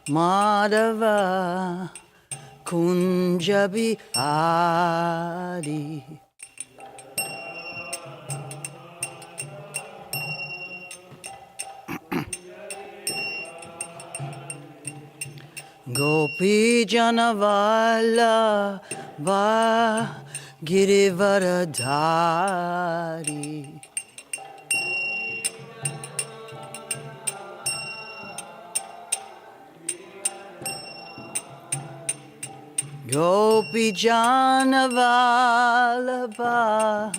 Madhava Kunjabi Adi. Gopi Janavala Va Girivaradhari. Gopi Janavala Va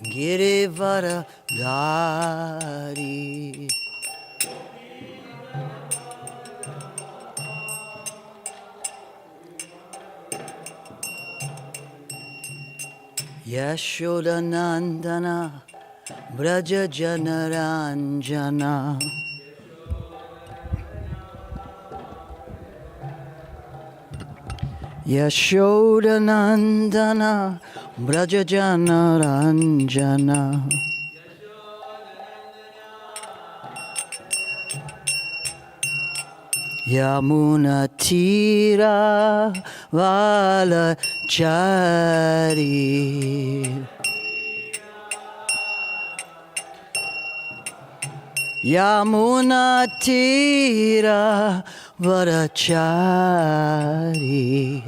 Girivaradhari. Yashodanandana Braja Janaranjana. Yashodanandana Braja Janaranjana. Yamuna Tira Vala Chari. Yamuna Tira Vala Chari.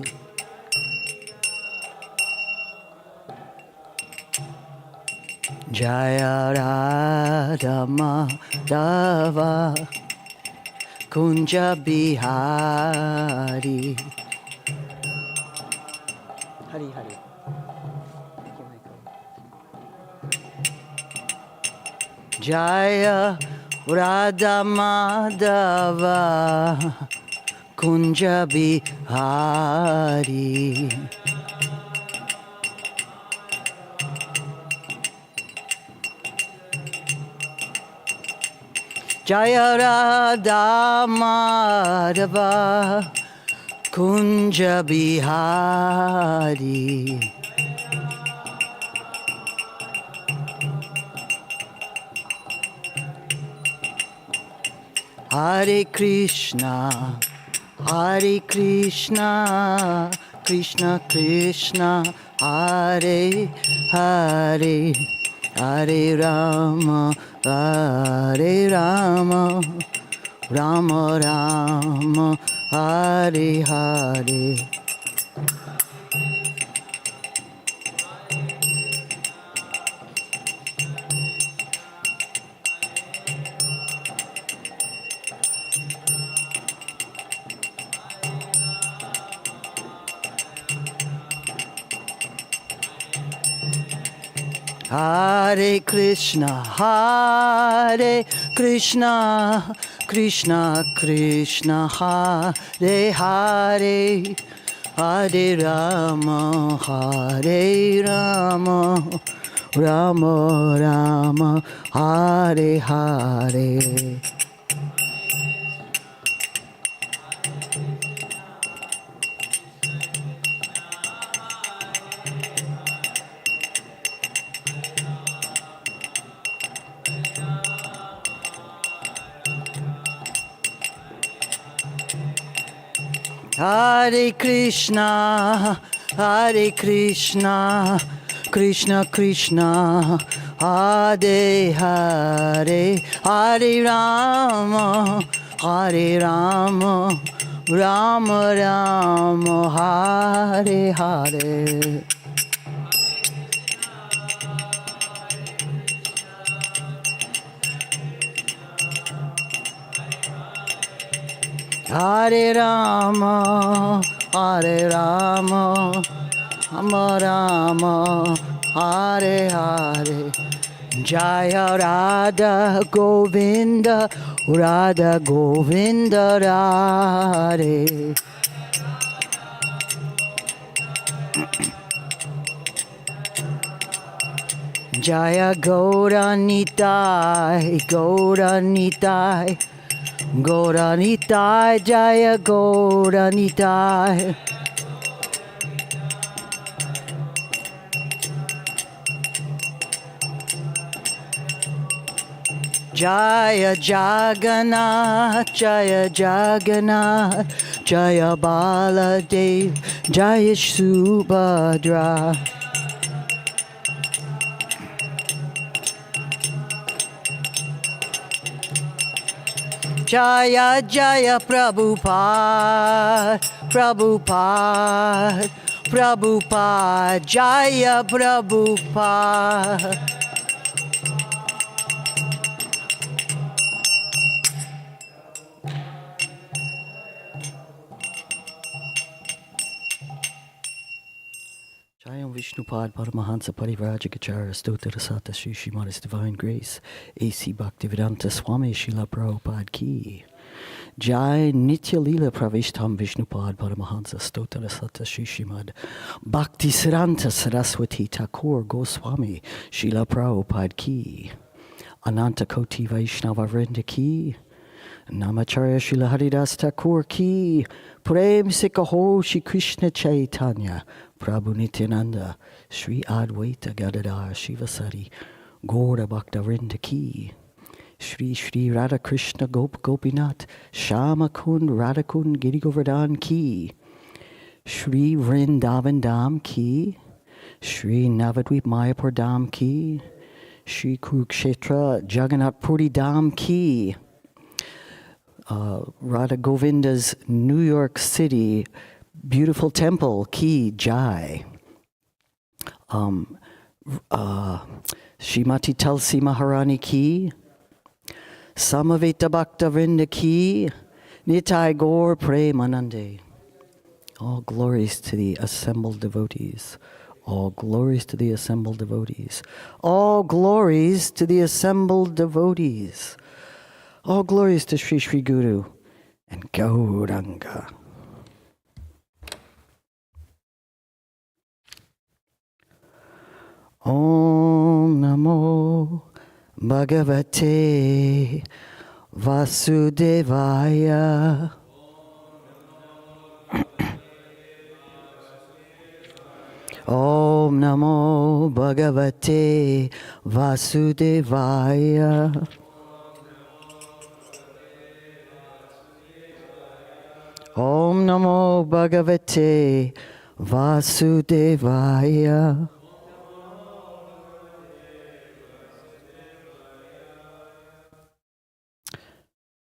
Jaya Radha Madhava Kunja Bihari. Hari Hari. Jaya Radha Madhava Kunja Bihari. Jaya Radha Madhava Kunja Bihari. Hare Krishna, Hare Krishna, Krishna Krishna, Hare Hare, Hare Rama, Hare Rama, Rama Rama, Hare Hare. Hare Krishna, Hare Krishna, Krishna Krishna, Hare Hare, Hare Rama, Hare Rama, Rama Rama, Hare Hare. Hare Krishna, Hare Krishna, Krishna Krishna, Hare Hare, Hare Rama, Hare Rama, Rama Rama, Hare Hare. Hare Rama, Hare Rama, Rama Rama, Hare Hare. Jaya Radha Govinda, Radha Govinda Radhe. Jaya Gaura Nitai, Gaura Nitai, Gaura Nitai, Jaya Gaura Nitai. Jaya Jagannath, Jaya Jagannath, Jaya Baladev, Jaya Subhadra. Jaya Jaya Prabhupada, Prabhupada, Prabhupada, Jaya Prabhupada. Jayam Vishnupad Paramahansa Parivrajagacharya Stotra Sata Sri Srimada's Divine Grace A.C. Bhaktivedanta Swami Srila Prabhupada Ki Jai Nitya Leela Pravishtam Vishnupad Paramahansa Stotra Sata Sri Srimad Bhakti Siddhanta Saraswati Thakur Goswami Srila Prabhupada Ki Ananta Koti Vaishnava Vrinda Ki Namacharya Srila Haridas Thakur Ki Prem Sikaho Shri Krishna Chaitanya Prabhu Nityananda Sri Advaita Gadadhar Shivasari Gaura Bhakta Vrinda Ki Shri Shri Radha Krishna Gopinath Shama Kund Radha Kund Giri Govardhan Ki Shri Vrindavan Dham Ki Shri Navadvip Mayapur Dham Ki Shri Kurukshetra Jagannath Puri Dham Ki Radha Govinda's New York City beautiful temple Ki Jai. Shrimati Tulsi Maharani Ki Samaveta Bhakta Vrinda Ki Nitai Gaur Premanande. All glories to the assembled devotees. All glories to the assembled devotees. All glories to the assembled devotees. All glories to Sri Sri Guru and Gauranga. Om Namo Bhagavate Vasudevaya. Om Namo Bhagavate Vasudevaya. Om Namo Bhagavate Vasudevaya.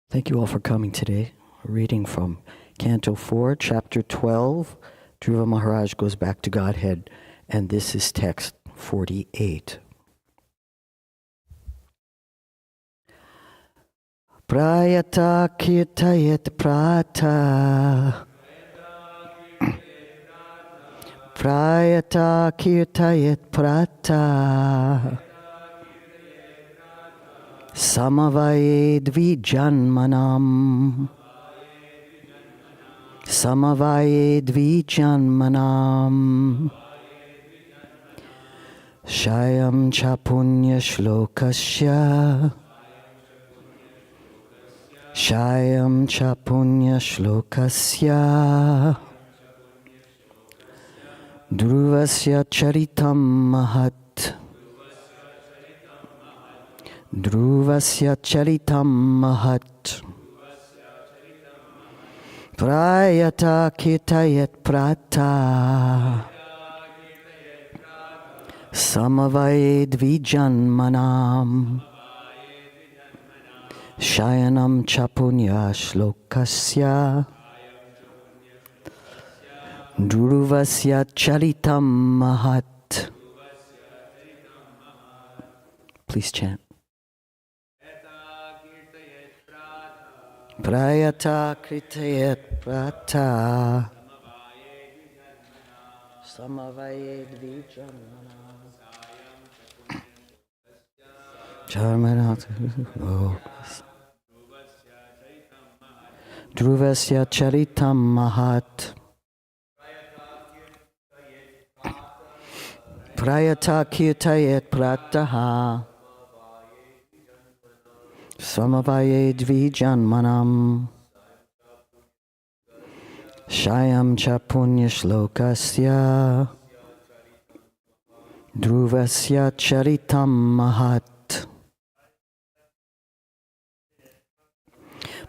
Thank you all for coming today. Reading from Canto 4, Chapter 12. Dhruva Maharaj goes back to Godhead, and this is text 48. Prayata kirtayet prata. Prayata kirtayet prata. Samavaye dvijanmanam. Samavaye dvijanmanam. Shayam cha punya shlokasya. Shayam cha punya shlokasya. Dhruvasya charitam mahat. Dhruvasya charitam mahat. Prayata kirtayet prata. Samavaye dvijanmanam. Shayanam chapunya shlokasya. Dhruvasya charitam mahat. Please chant. Prayata kritayet prata. Samavaye dvijanmanam. Charmanat. Dhruvasya charitam mahat. Prayata kirtayet prataha. Samavaye dvijanmanam. Shayam cha punya shlokasya. Dhruvasya charitam mahat.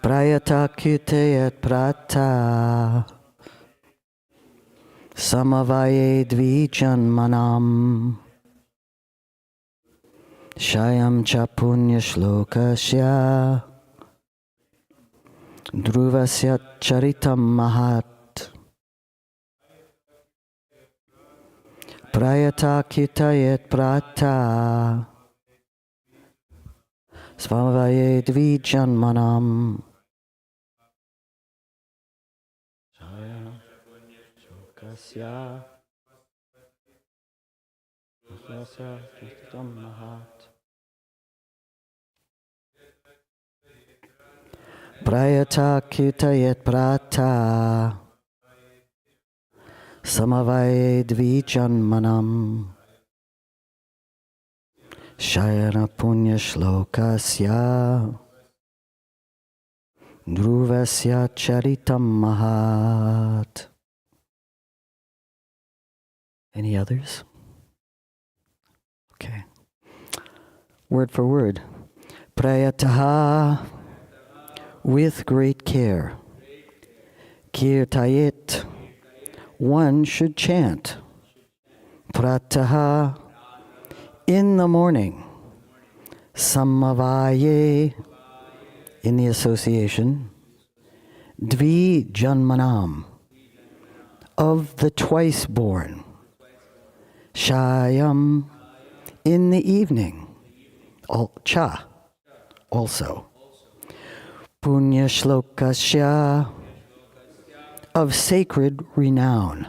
Prayata kyutayat prata samavaye dvijanmanam shayam cha punya shlokasya druvasya charitam mahat prayata kyutayat prata samavaye dvijanmanam Kasya Prayata Kyutayat Prata Samavaye Dvijanmanam Shayana Punya Shlokasya Druvasya Charitam Mahat. Any others? Okay. Word for word. Prayataha, with great care. Kirtayet, one should chant. Prataha, in the morning. Samavaye, in the association. Dvi Janmanam, of the twice born. Shayam, in the evening. Cha, also. Punya Shlokasya, of sacred renown.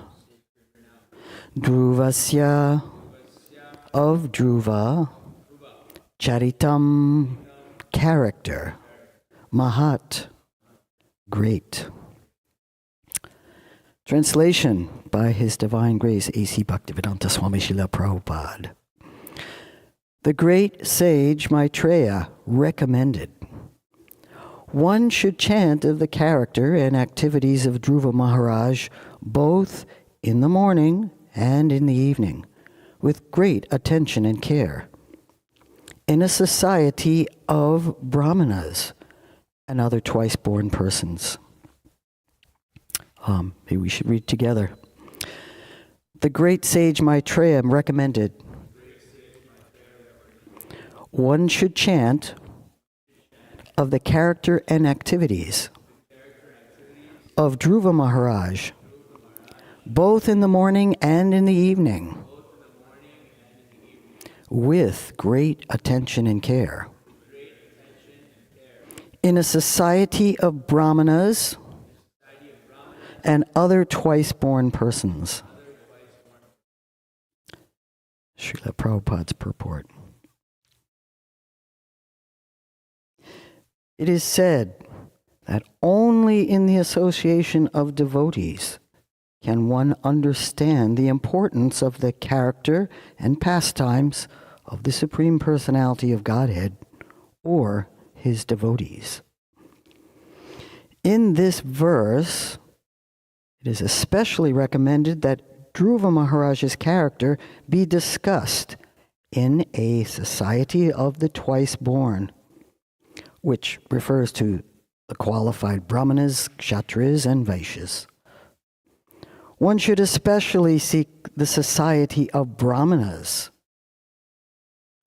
Druvasya, of Dhruva. Charitam, character. Mahat, great. Translation by His Divine Grace, A.C. Bhaktivedanta Swami Srila Prabhupada. The great sage Maitreya recommended one should chant of the character and activities of Dhruva Maharaj both in the morning and in the evening, with great attention and care, in a society of brahmanas and other twice-born persons. Maybe we should read together. The great sage Maitreya recommended one should chant of the character and activities of Dhruva Maharaj, both in the morning and in the evening, with great attention and care, in a society of brahmanas and other twice-born persons. Srila Prabhupada's purport. It is said that only in the association of devotees can one understand the importance of the character and pastimes of the Supreme Personality of Godhead or His devotees. In this verse, it is especially recommended that Dhruva Maharaj's character be discussed in a society of the twice born, which refers to the qualified brahmanas, kshatriyas, and vaishyas. One should especially seek the society of brahmanas,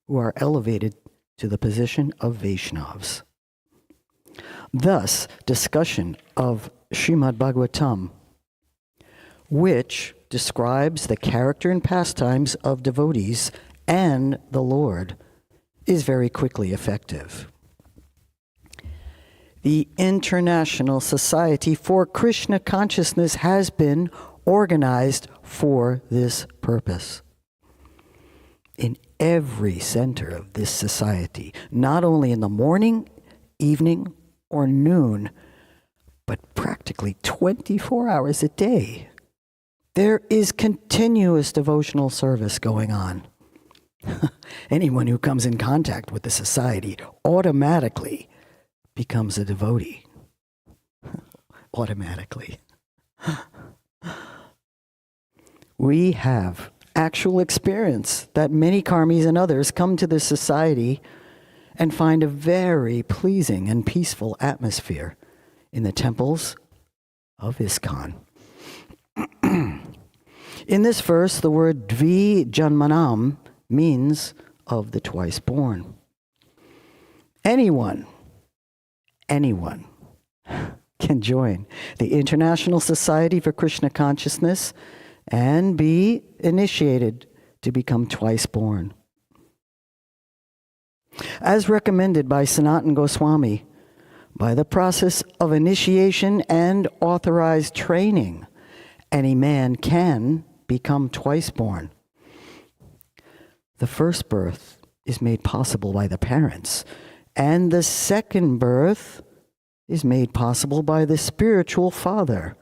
who are elevated to the position of Vaishnavas. Thus, discussion of Srimad Bhagavatam, which describes the character and pastimes of devotees and the Lord, is very quickly effective. The International Society for Krishna Consciousness has been organized for this purpose. In every center of this society, not only in the morning, evening, or noon, but practically 24 hours a day, there is continuous devotional service going on. Anyone who comes in contact with the society automatically becomes a devotee. Automatically. We have actual experience that many karmis and others come to this society and find a very pleasing and peaceful atmosphere in the temples of ISKCON. In this verse, the word Dvi Janmanam means of the twice born. Anyone can join the International Society for Krishna Consciousness and be initiated to become twice born. As recommended by Sanatana Goswami, by the process of initiation and authorized training, any man can become twice born. The first birth is made possible by the parents, and the second birth is made possible by the spiritual father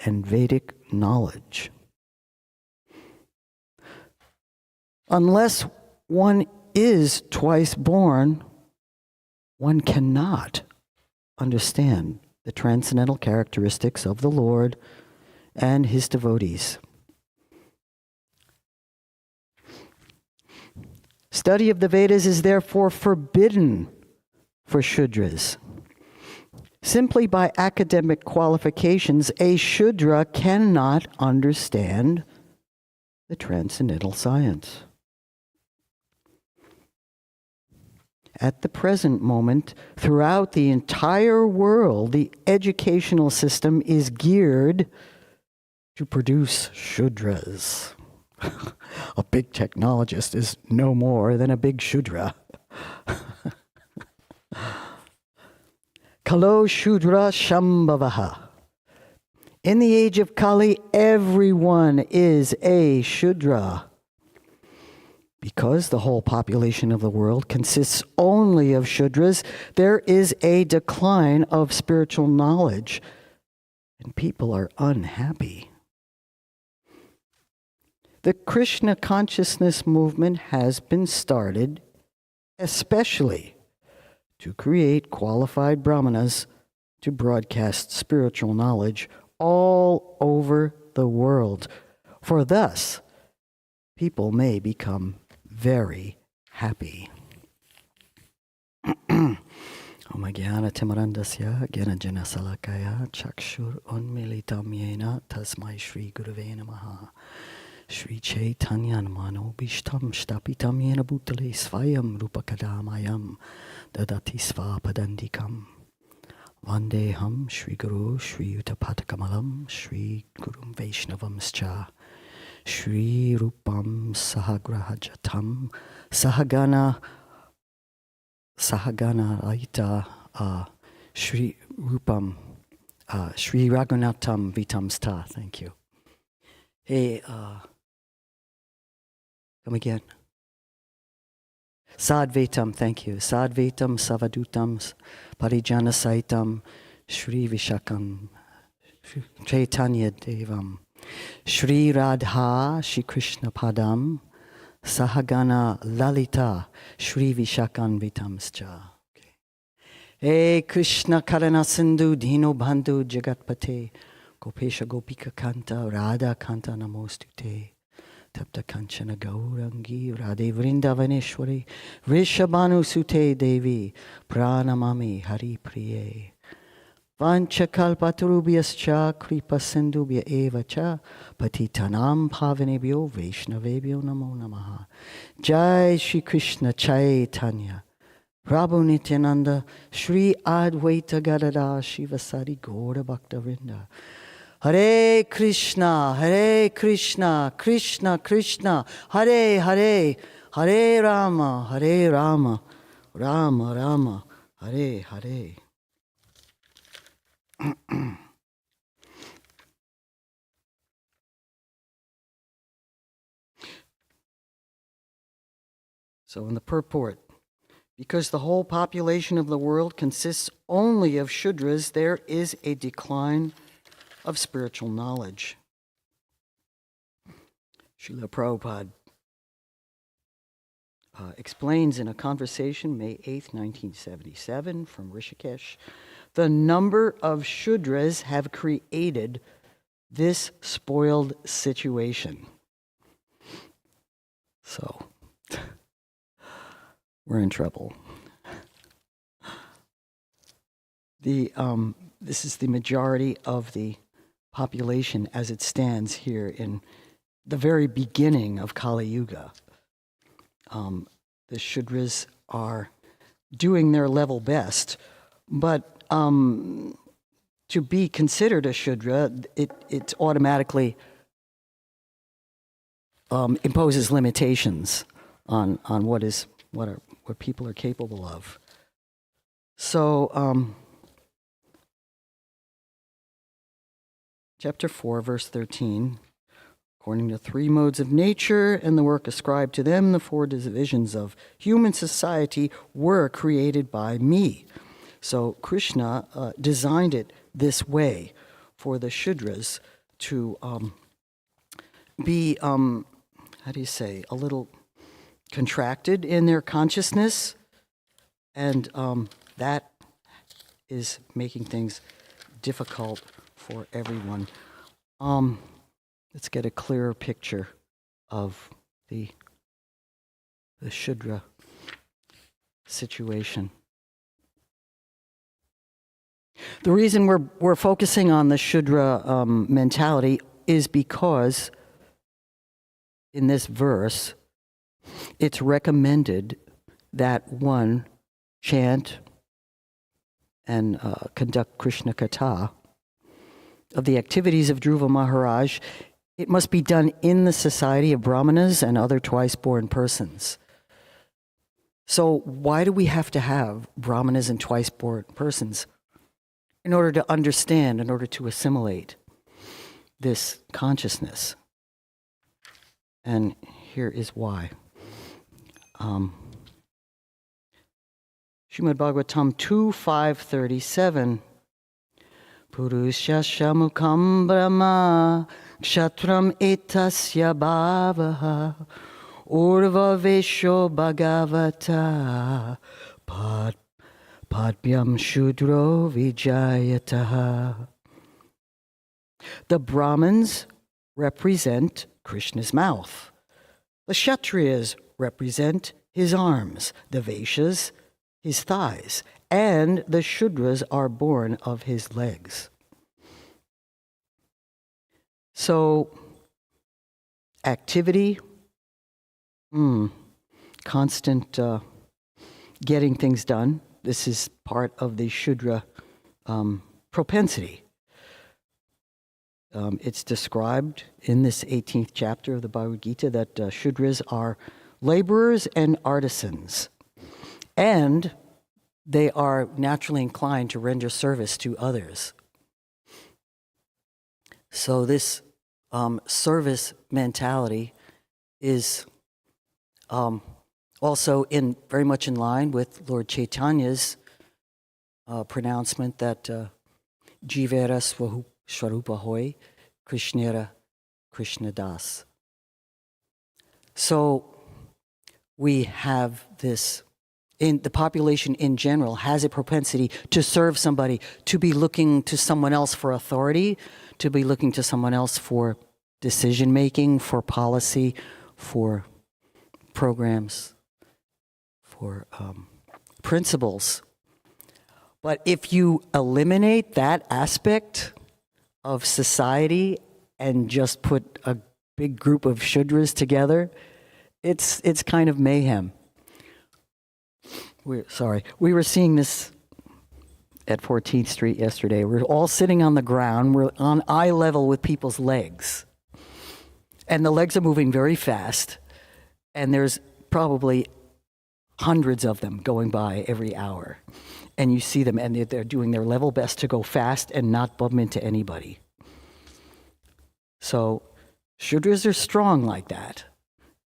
and Vedic knowledge. Unless one is twice born, one cannot understand the transcendental characteristics of the Lord and his devotees. Study of the Vedas is therefore forbidden for Shudras. Simply by academic qualifications, a Shudra cannot understand the transcendental science. At the present moment, throughout the entire world, the educational system is geared to produce Shudras. A big technologist is no more than a big Shudra. Kalo Shudra Shambhavaha. In the age of Kali, everyone is a Shudra. Because the whole population of the world consists only of Shudras, there is a decline of spiritual knowledge, and people are unhappy. The Krishna consciousness movement has been started especially to create qualified brahmanas to broadcast spiritual knowledge all over the world, for thus people may become very happy. Om Jnana Timarandasya Gyananjana Salakaya Chakshur Unmilitam Yena Tasmai Shri Gurave Namaha Shri Chaitanya Namano Bishtam Shtapitam Yena Bhutale Svayam Rupakadamayam Dadati Svapadandikam Vandeham Shri Guru Shri Utapatakamalam Shri Gurum Vaishnavamscha Shri Rupam Sahagrahajatam Sahagana Aita Shri Rupam Shri Raghunatham Vitamsta. Thank you. Hey, come again. Sadvetam, thank you. Sadvetam Savadutam Parijana Saitam Shri Vishakam Chaitanya Devam Shri Radha Shri Krishna Padam Sahagana Lalita Shri Vishakan Vitamscha. Hey Krishna Karana Sindhu Dino Bandhu Jagatpate Gopesha Gopika Kanta Radha Kanta Namostute Tapta Kanchana Gaurangi Radhe Vrindavaneshwari Rishabhanu Sute Devi Pranamami Hari Priye Vanchakalpatarubhyascha kripa sindhubhya eva cha patitanam pavanebhyo vaishnavebhyo namo namaha. Jai Shri Krishna Chaitanya Prabhu Nityananda Shri Advaita Gadada Shivasari Gaura Bhaktavinda. Hare Krishna, Krishna Krishna, Hare Hare, Hare Rama, Rama Rama, Hare Hare. So in the purport, because the whole population of the world consists only of Shudras, there is a decline of spiritual knowledge. Srila Prabhupada explains in a conversation May 8th, 1977 from Rishikesh, the number of Shudras have created this spoiled situation. So, we're in trouble. This is the majority of the population as it stands here in the very beginning of Kali Yuga. The Shudras are doing their level best, but to be considered a Shudra, it automatically imposes limitations on what people are capable of. So, chapter 4, verse 13. According to 3 modes of nature and the work ascribed to them, the 4 divisions of human society were created by me. So Krishna designed it this way for the Shudras to be, a little contracted in their consciousness, and that is making things difficult for everyone. Let's get a clearer picture of the Shudra situation. The reason we're focusing on the Shudra mentality is because in this verse, it's recommended that one chant and conduct Krishna Katha of the activities of Dhruva Maharaj. It must be done in the society of Brahmanas and other twice-born persons. So why do we have to have Brahmanas and twice-born persons? In order to understand, in order to assimilate this consciousness. And here is why. Srimad Bhagavatam 2.537. Purusha Shamukam Brahma Kshatram Etasya Bhavaha Urva Vesho Bhagavata Padbyam Shudro Vijayataha. The Brahmins represent Krishna's mouth. The Kshatriyas represent his arms. The Vaishyas, his thighs. And the Shudras are born of his legs. So, activity, constant getting things done. This is part of the Shudra propensity. It's described in this 18th chapter of the Bhagavad Gita that Shudras are laborers and artisans. And they are naturally inclined to render service to others. So this service mentality is also very much in line with Lord Chaitanya's pronouncement that Jivera Swarupa Hoy Krishnera Krishna Das. So we have this. In the population in general has a propensity to serve somebody, to be looking to someone else for authority, to be looking to someone else for decision making, for policy, for programs, for principles. But if you eliminate that aspect of society and just put a big group of Shudras together, it's kind of mayhem. We were seeing this at 14th Street yesterday. We're all sitting on the ground. We're on eye level with people's legs. And the legs are moving very fast. And there's probably hundreds of them going by every hour. And you see them, and they're doing their level best to go fast and not bump into anybody. So Shudras are strong like that.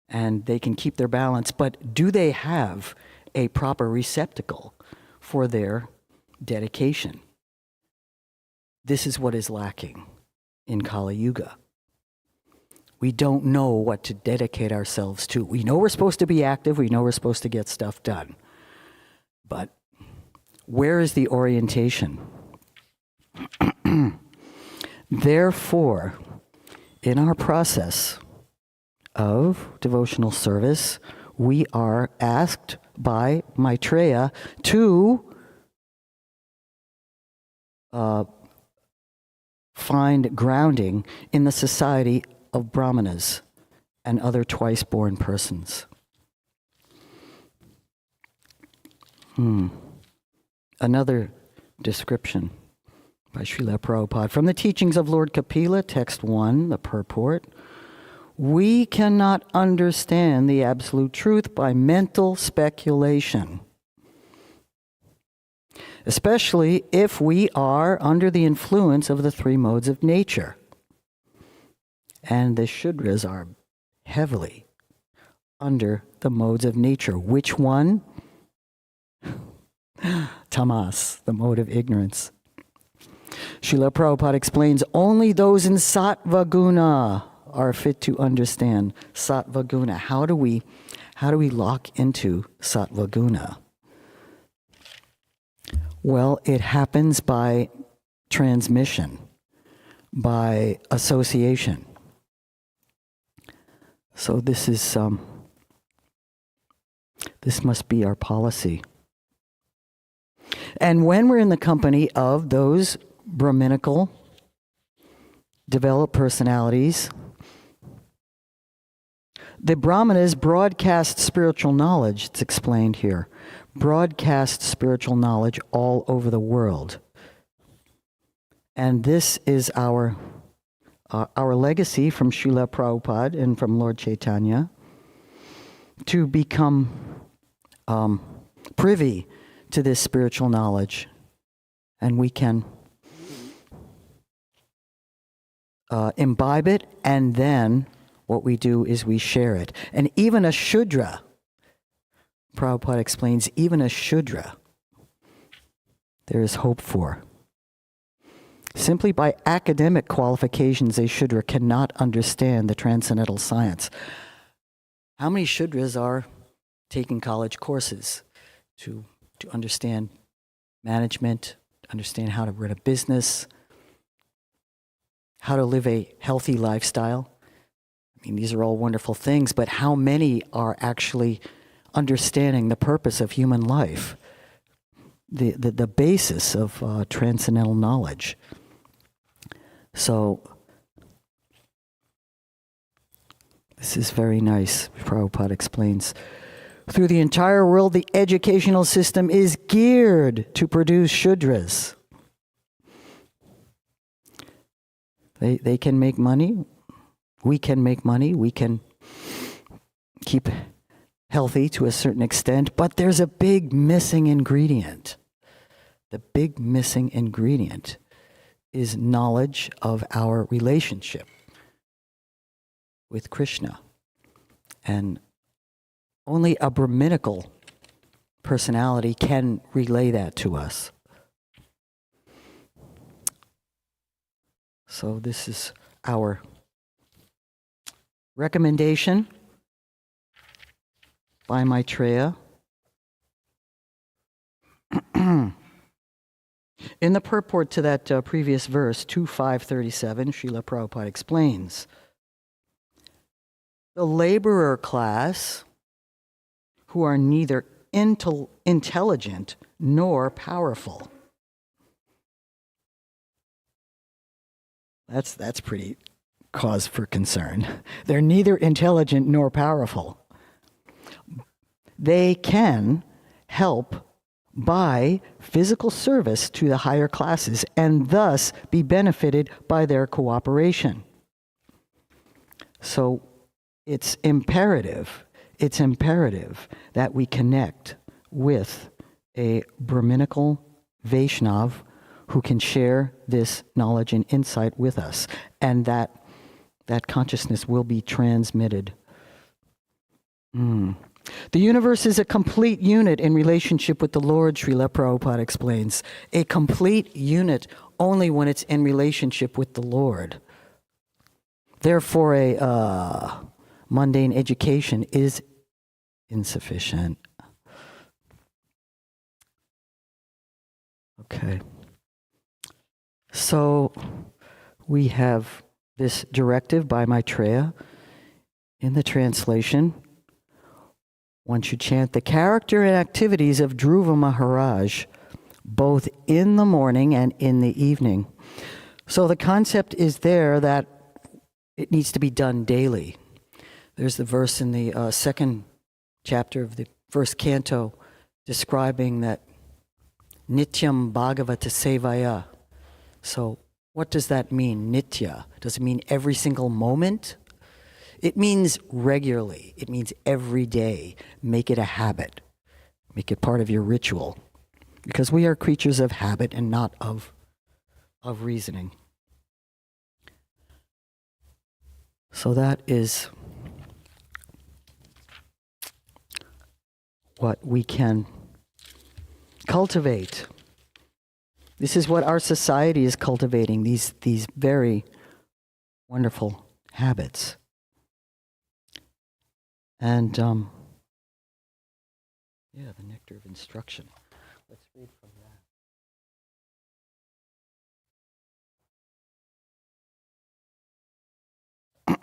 And they can keep their balance. But do they have a proper receptacle for their dedication? This is what is lacking in Kali Yuga. We don't know what to dedicate ourselves to. We know we're supposed to be active. We know we're supposed to get stuff done. But where is the orientation? Therefore, in our process of devotional service, we are asked by Maitreya to find grounding in the society of brahmanas and other twice-born persons. Another description by Srila Prabhupada. From the teachings of Lord Kapila, text 1, the purport, we cannot understand the absolute truth by mental speculation, especially if we are under the influence of the three modes of nature. And the Shudras are heavily under the modes of nature. Which one? Tamas, the mode of ignorance. Srila Prabhupada explains, only those in sattva guna are fit to understand sattva guna. How do we lock into sattva guna? Well, it happens by transmission, by association. So this must be our policy. And when we're in the company of those Brahminical developed personalities, the Brahmanas broadcast spiritual knowledge. It's explained here. Broadcast spiritual knowledge all over the world. And this is our legacy from Srila Prabhupada and from Lord Chaitanya, to become privy to this spiritual knowledge. And we can imbibe it, and then what we do is we share it. And even a Shudra, Prabhupada explains, even a Shudra, there is hope for. Simply by academic qualifications, a Shudra cannot understand the transcendental science. How many Shudras are taking college courses to understand management, understand how to run a business, how to live a healthy lifestyle? I mean, these are all wonderful things, but how many are actually understanding the purpose of human life, the basis of transcendental knowledge? So, this is very nice. Prabhupada explains, through the entire world, the educational system is geared to produce Shudras. They can make money. We can make money. We can keep healthy to a certain extent, but there's a big missing ingredient. The big missing ingredient is knowledge of our relationship with Krishna. And only a Brahminical personality can relay that to us. So this is our recommendation by Maitreya. In the purport to that previous verse, 2.537, Srila Prabhupada explains, the laborer class, who are neither intelligent nor powerful. That's pretty cause for concern. They're neither intelligent nor powerful. They can help by physical service to the higher classes and thus be benefited by their cooperation. So it's imperative that we connect with a Brahminical Vaishnav who can share this knowledge and insight with us, and that consciousness will be transmitted. The universe is a complete unit in relationship with the Lord, Srila Prabhupada explains. A complete unit only when it's in relationship with the Lord. Therefore, a mundane education is insufficient. Okay. So we have this directive by Maitreya. In the translation, one should chant the character and activities of Dhruva Maharaj, both in the morning and in the evening. So the concept is there that it needs to be done daily. There's the verse in the second chapter of the first canto describing that Nityam Bhagavata Sevaya. So what does that mean, Nitya? Does it mean every single moment? It means regularly. It means every day. Make it a habit. Make it part of your ritual. Because we are creatures of habit and not of reasoning. So that is what we can cultivate. This is what our society is cultivating, these very wonderful habits. And the nectar of instruction. Let's read from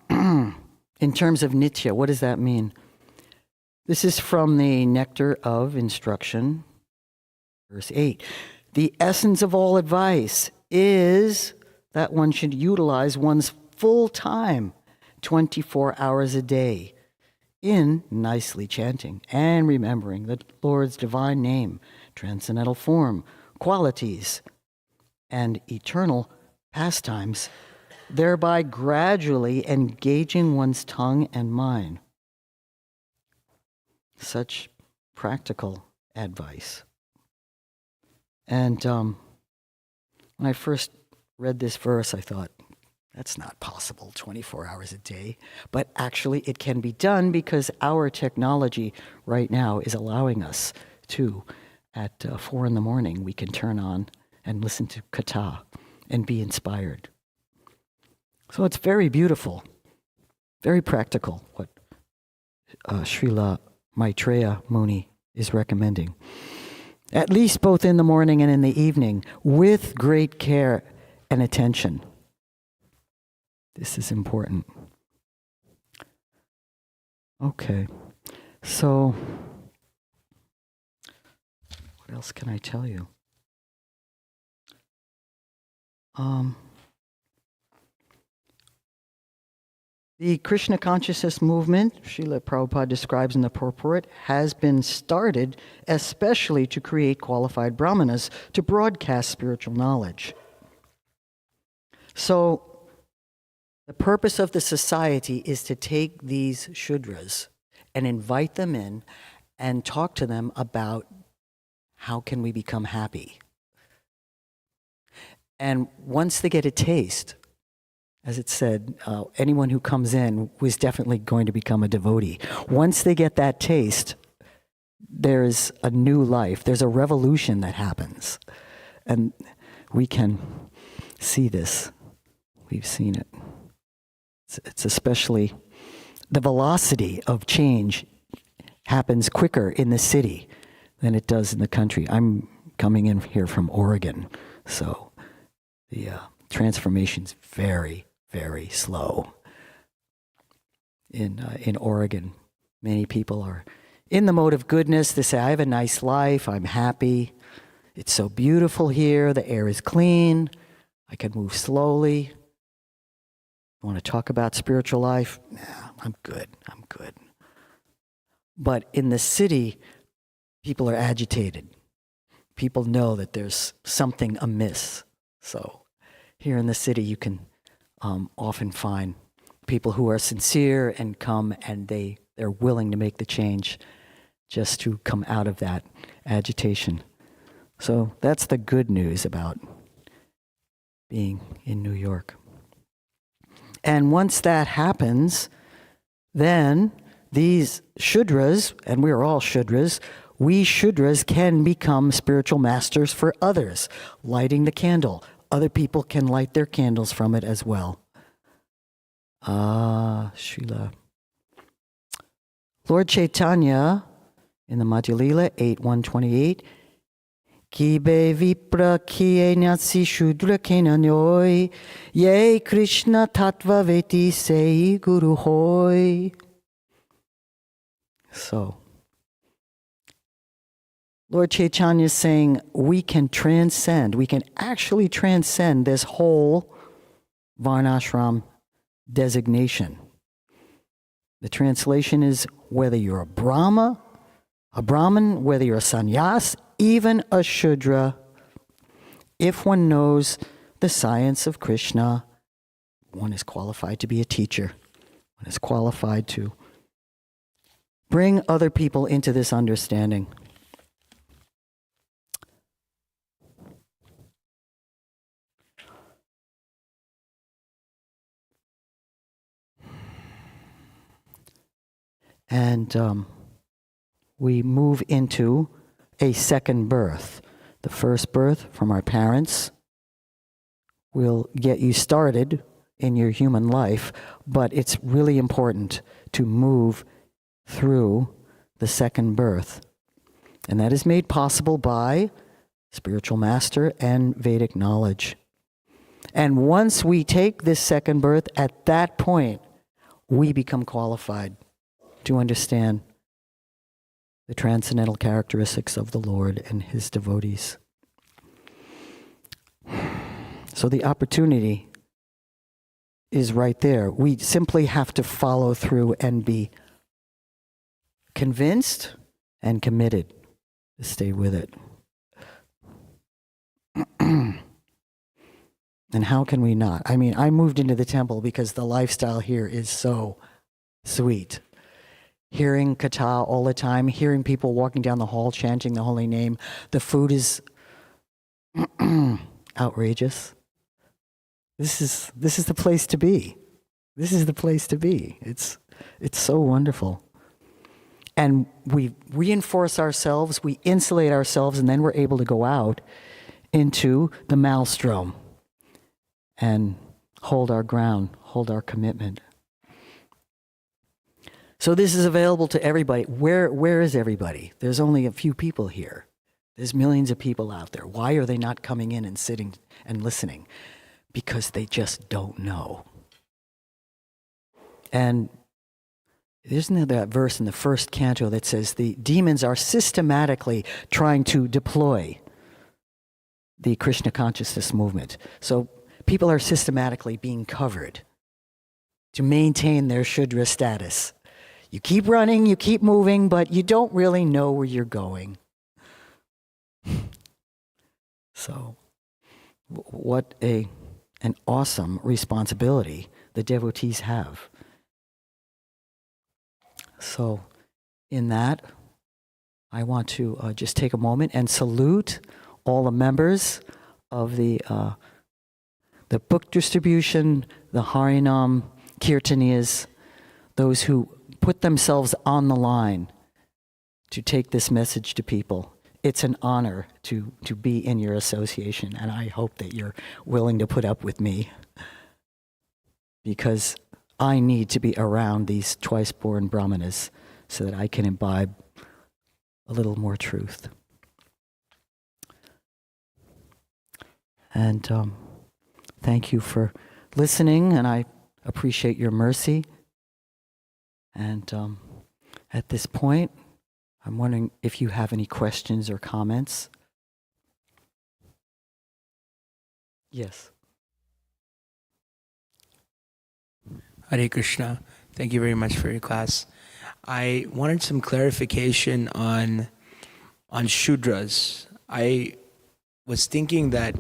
that. In terms of nitya, what does that mean? This is from the Nectar of Instruction, verse 8. The essence of all advice is that one should utilize one's full time, 24 hours a day, in nicely chanting and remembering the Lord's divine name, transcendental form, qualities, and eternal pastimes, thereby gradually engaging one's tongue and mind. Such practical advice. And when I first read this verse, I thought, that's not possible, 24 hours a day. But actually, it can be done because our technology right now is allowing us to, at 4 in the morning, we can turn on and listen to katha and be inspired. So it's very beautiful, very practical, what Srila Maitreya Muni is recommending. At least both in the morning and in the evening, with great care and attention. This is important. Okay, so what else can I tell you? The Krishna consciousness movement, Srila Prabhupada describes in the purport, has been started especially to create qualified brahmanas to broadcast spiritual knowledge. So, the purpose of the society is to take these Shudras and invite them in and talk to them about how can we become happy. And once they get a taste, as it said, anyone who comes in was definitely going to become a devotee. Once they get that taste, there's a new life. There's a revolution that happens. And we can see this. We've seen it. It's especially the velocity of change happens quicker in the city than it does in the country. I'm coming in here from Oregon, so the transformation's very, very slow. In Oregon, many people are in the mode of goodness. They say, I have a nice life, I'm happy, it's so beautiful here, the air is clean, I can move slowly. You want to talk about spiritual life? Nah, I'm good. But in the city, people are agitated. People know that there's something amiss. So here in the city, you can often find people who are sincere and come and they're willing to make the change just to come out of that agitation. So that's the good news about being in New York. And once that happens, then these Shudras, and we are all Shudras, we Shudras can become spiritual masters for others, lighting the candle. Other people can light their candles from it as well. Srila. Lord Chaitanya, in the Madhya Lila 8:128, Kibe vipra kiye nyatsi shudra kenanoi, ye Krishna tattva veti sei guru hoy. So, Lord Chaitanya is saying we can actually transcend this whole varnashram designation. The translation is whether you're a Brahmin, whether you're a sannyas, even a Shudra, if one knows the science of Krishna, one is qualified to be a teacher. One is qualified to bring other people into this understanding. And we move into a second birth. The first birth from our parents will get you started in your human life, but it's really important to move through the second birth. And that is made possible by spiritual master and Vedic knowledge. And once we take this second birth, at that point, we become qualified to understand the transcendental characteristics of the Lord and his devotees. So the opportunity is right there. We simply have to follow through and be convinced and committed to stay with it. And how can we not? I mean, I moved into the temple because the lifestyle here is so sweet. Hearing katha all the time, hearing people walking down the hall chanting the holy name. The food is outrageous. This is the place to be. This is the place to be. It's so wonderful. And we reinforce ourselves, we insulate ourselves, and then we're able to go out into the maelstrom and hold our ground, hold our commitment. So this is available to everybody. Where is everybody? There's only a few people here. There's millions of people out there. Why are they not coming in and sitting and listening? Because they just don't know. And isn't there that verse in the first canto that says the demons are systematically trying to deploy the Krishna consciousness movement? So people are systematically being covered to maintain their Shudra status. You keep running, you keep moving, but you don't really know where you're going. So, what an awesome responsibility the devotees have. So, in that, I want to just take a moment and salute all the members of the book distribution, the Harinam Kirtaniyas, those who put themselves on the line to take this message to people. It's an honor to be in your association, and I hope that you're willing to put up with me, because I need to be around these twice-born brahmanas so that I can imbibe a little more truth. And thank you for listening, and I appreciate your mercy. And at this point, I'm wondering if you have any questions or comments. Yes. Hare Krishna. Thank you very much for your class. I wanted some clarification on Shudras. I was thinking that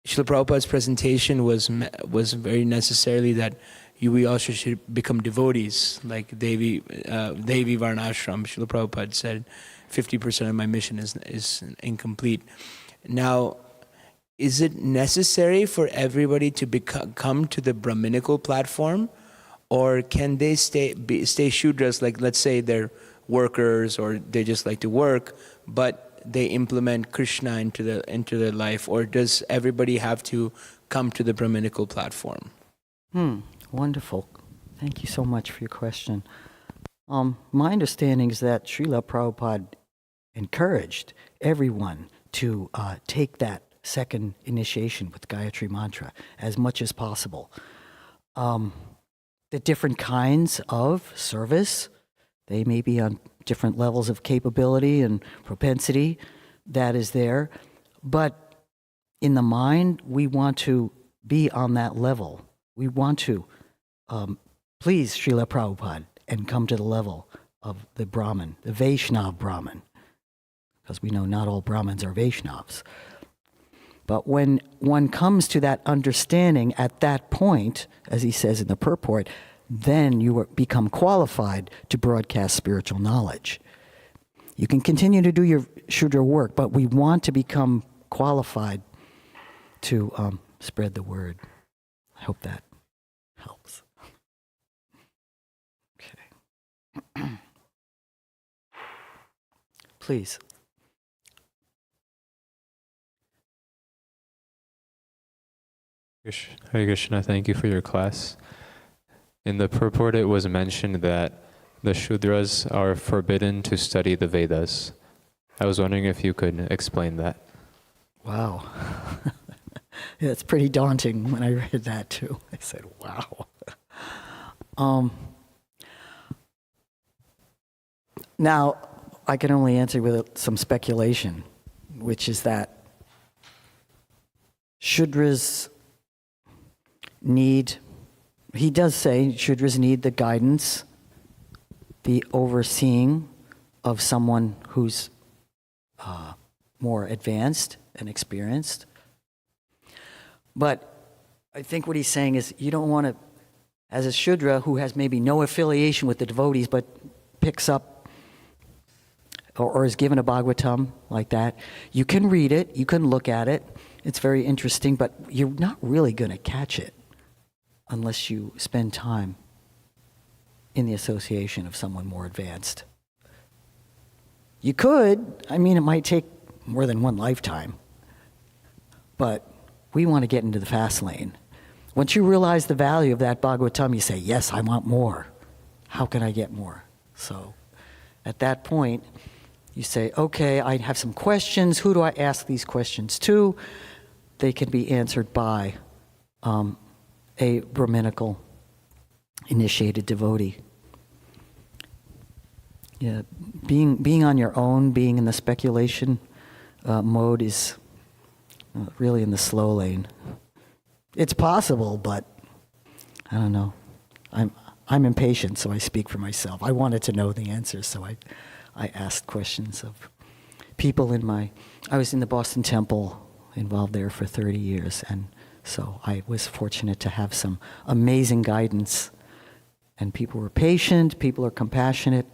Srila Prabhupada's presentation was very necessarily that we also should become devotees, like Devi Varnashram. Srila Prabhupada said 50% of my mission is incomplete. Now, is it necessary for everybody to come to the Brahminical platform, or can they stay Shudras, like let's say they're workers or they just like to work, but they implement Krishna into their life, or does everybody have to come to the Brahminical platform? Wonderful. Thank you so much for your question. My understanding is that Srila Prabhupada encouraged everyone to take that second initiation with Gayatri Mantra as much as possible. The different kinds of service They may be on different levels of capability and propensity that is there. But in the mind, we want to be on that level. We want to please Srila Prabhupada and come to the level of the Brahmin, the Vaishnav Brahmin. Because we know not all Brahmins are Vaishnavas. But when one comes to that understanding at that point, as he says in the purport, then you become qualified to broadcast spiritual knowledge. You can continue to do your Shudra work, but we want to become qualified to spread the word. I hope that helps. Okay. Please. Hare Krishna, thank you for your class. In the purport, it was mentioned that the Shudras are forbidden to study the Vedas. I was wondering if you could explain that. Wow. Yeah, it's pretty daunting when I read that too. I said, wow. Now, I can only answer with some speculation, which is that Shudras need, he does say Shudras need the guidance, the overseeing of someone who's more advanced and experienced. But I think what he's saying is you don't want to, as a Shudra who has maybe no affiliation with the devotees but picks up or is given a Bhagavatam like that, you can read it, you can look at it, it's very interesting, but you're not really going to catch it unless you spend time in the association of someone more advanced. You could, I mean, it might take more than one lifetime, but we want to get into the fast lane. Once you realize the value of that Bhagavatam, you say, yes, I want more. How can I get more? So at that point, you say, okay, I have some questions. Who do I ask these questions to? They can be answered by a Brahminical initiated devotee. Yeah, being on your own, being in the speculation mode is really in the slow lane. It's possible, but I don't know. I'm impatient, so I speak for myself. I wanted to know the answers, so I asked questions of people I was in the Boston Temple, involved there for 30 years, and so I was fortunate to have some amazing guidance. And people were patient, people are compassionate.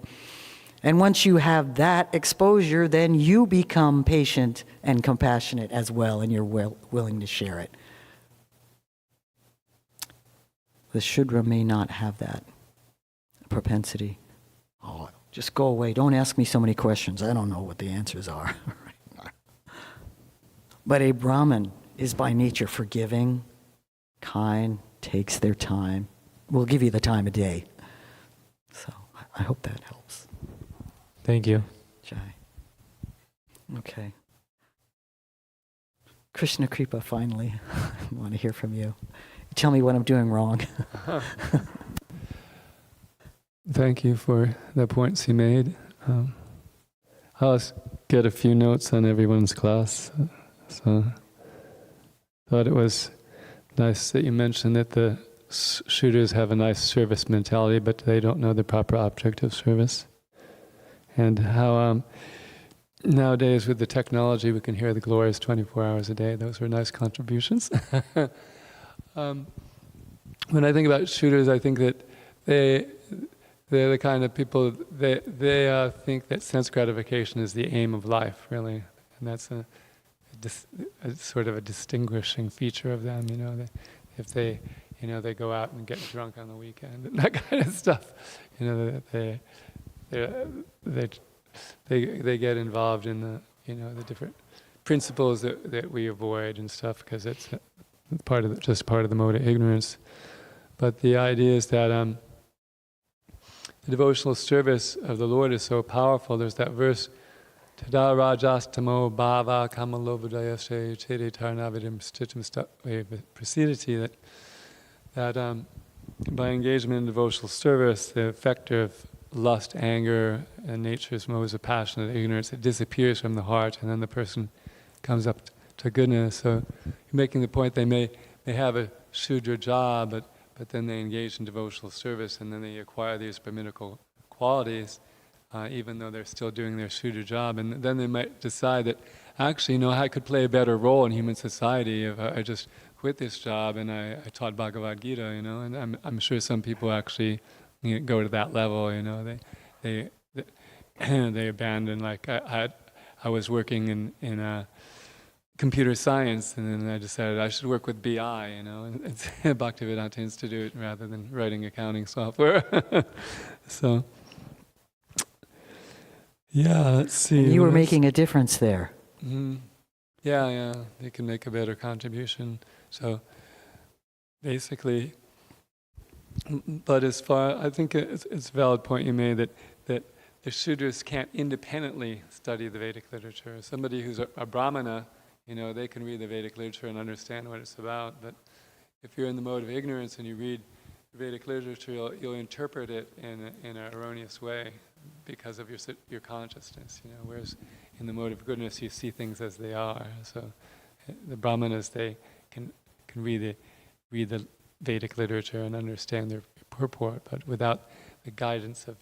And once you have that exposure, then you become patient and compassionate as well, and you're willing to share it. The Shudra may not have that propensity. Oh, just go away. Don't ask me so many questions. I don't know what the answers are. But a Brahmin is by nature forgiving, kind, takes their time. We'll give you the time of day. So I hope that helps. Thank you. Jai. Okay. Krishna Kripa, finally. I want to hear from you. Tell me what I'm doing wrong. Thank you for the points you made. I'll get a few notes on everyone's class. So thought it was nice that you mentioned that the Shudras have a nice service mentality, but they don't know the proper object of service. And how nowadays with the technology we can hear the glories 24 hours a day. Those were nice contributions. When I think about Shudras, I think that they're the kind of people, they think that sense gratification is the aim of life, really. And that's a sort of a distinguishing feature of them, you know. If they, you know, they go out and get drunk on the weekend and that kind of stuff, you know, they get involved in the, you know, the different principles that we avoid and stuff, because it's just part of the mode of ignorance. But the idea is that the devotional service of the Lord is so powerful. There's that verse, Tada rajastamo bhava kamalobudayashe chede tarnavidim stitim prasidati, that by engagement in devotional service, the effect of lust, anger, and nature's modes of passion and ignorance, it disappears from the heart, and then the person comes up to goodness. So you're making the point they may have a Shudra job, but then they engage in devotional service, and then they acquire these Brahminical qualities, even though they're still doing their Shudra job. And then they might decide that, actually, I could play a better role in human society if I just quit this job and I taught Bhagavad Gita, and I'm sure some people actually go to that level, they they abandon, like I was working in computer science, and then I decided I should work with BI, and it's Bhaktivedanta Institute rather than writing accounting software. So, yeah, let's see. And you were making a difference there. Mm-hmm. Yeah, they can make a better contribution. So, basically, but as far, I think it's a valid point you made that the Shudras can't independently study the Vedic literature. Somebody who's a Brahmana, they can read the Vedic literature and understand what it's about. But if you're in the mode of ignorance and you read Vedic literature, you'll interpret it in an erroneous way because of your consciousness. Whereas in the mode of goodness, you see things as they are. So the Brahmanas, they can read the Vedic literature and understand their purport, but without the guidance of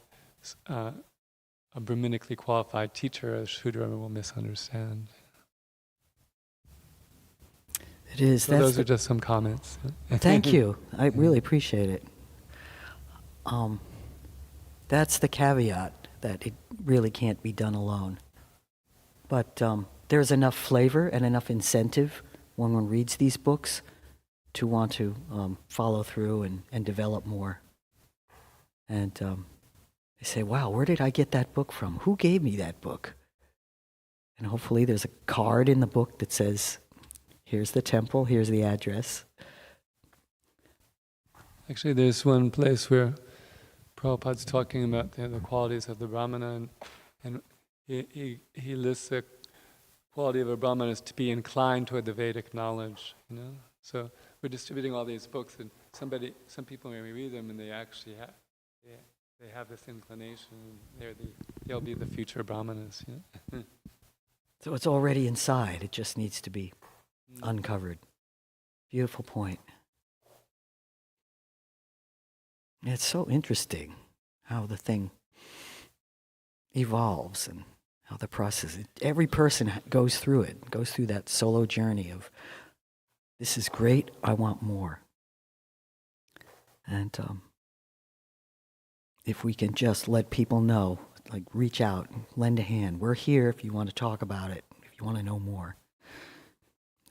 a Brahminically qualified teacher, a Shudra will misunderstand. It is. So those are just some comments. Thank you. I really appreciate it. That's the caveat, that it really can't be done alone. But there's enough flavor and enough incentive when one reads these books to want to follow through and develop more. And they say, wow, where did I get that book from? Who gave me that book? And hopefully there's a card in the book that says, here's the temple, here's the address. Actually, there's one place where Prabhupada's talking about the qualities of the Brahmana, and he lists the quality of a Brahmana is to be inclined toward the Vedic knowledge, So we're distributing all these books, and some people may read them, and they actually have this inclination. They'll be the future Brahmanas. So it's already inside. It just needs to be uncovered. Beautiful point. It's so interesting how the thing evolves and how the process. Every person goes through it. Goes through that solo journey of, this is great. I want more. And if we can just let people know, like reach out, lend a hand. We're here if you want to talk about it, if you want to know more.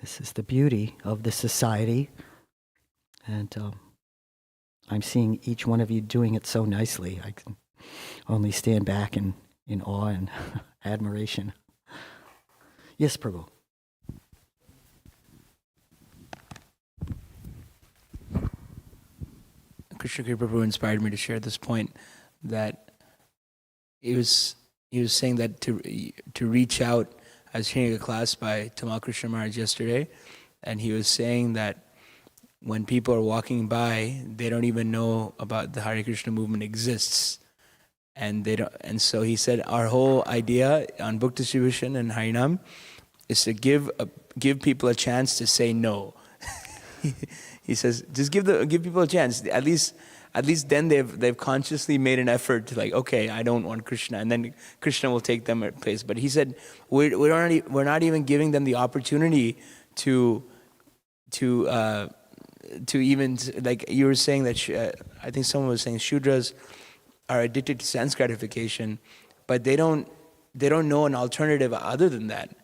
This is the beauty of the society. And I'm seeing each one of you doing it so nicely. I can only stand back in awe and admiration. Yes, Prabhu. Krishna Kripa Prabhu inspired me to share this point, that he was saying that to reach out. I was hearing a class by Tamal Krishna Maharaj yesterday, and he was saying that when people are walking by, they don't even know about the Hare Krishna movement exists, and they don't. And so he said, our whole idea on book distribution and Harinam is to give people a chance to say no. He says, just give people a chance. At least then they've consciously made an effort to, like, okay, I don't want Krishna, and then Krishna will take them at place. But he said, we're not even giving them the opportunity to even, like you were saying that I think someone was saying Shudras are addicted to sense gratification, but they don't know an alternative other than that.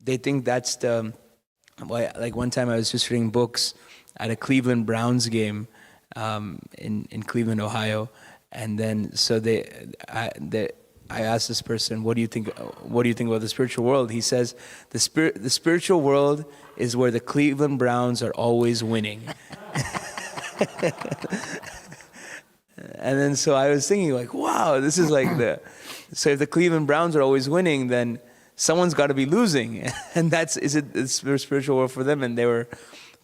They think that's the. Like one time I was just reading books at a Cleveland Browns game in Cleveland, Ohio, and then I asked this person, what do you think about the spiritual world? He says, the spiritual world is where the Cleveland Browns are always winning. And then so I was thinking, like, wow, this is like so if the Cleveland Browns are always winning, then someone's got to be losing, and is it the spiritual world for them? And they were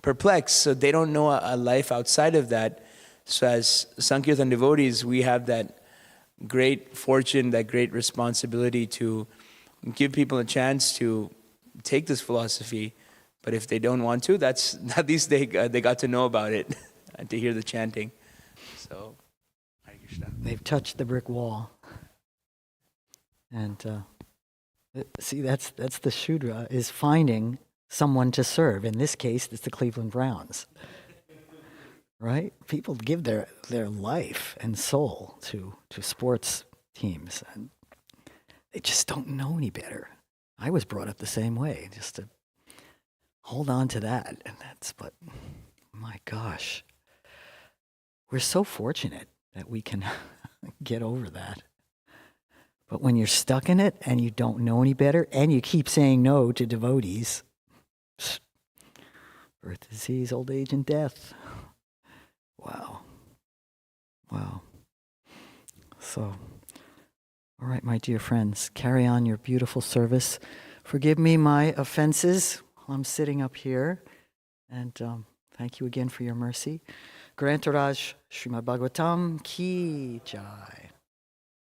perplexed, so they don't know a life outside of that. So as Sankirtan devotees, we have that great fortune, that great responsibility to give people a chance to take this philosophy. But if they don't want to, that's at least they got to know about it and to hear the chanting. So, Hare Krishna. They've touched the brick wall. And see, that's the Shudra, is finding someone to serve. In this case, it's the Cleveland Browns. Right? People give their life and soul to sports teams, and they just don't know any better. I was brought up the same way, just to hold on to that. And but my gosh, we're so fortunate that we can get over that. But when you're stuck in it and you don't know any better and you keep saying no to devotees, birth, disease, old age, and death. Wow. So, all right, my dear friends, carry on your beautiful service. Forgive me my offenses. I'm sitting up here. And thank you again for your mercy. Grantaraj Srimad Bhagavatam Ki Jai.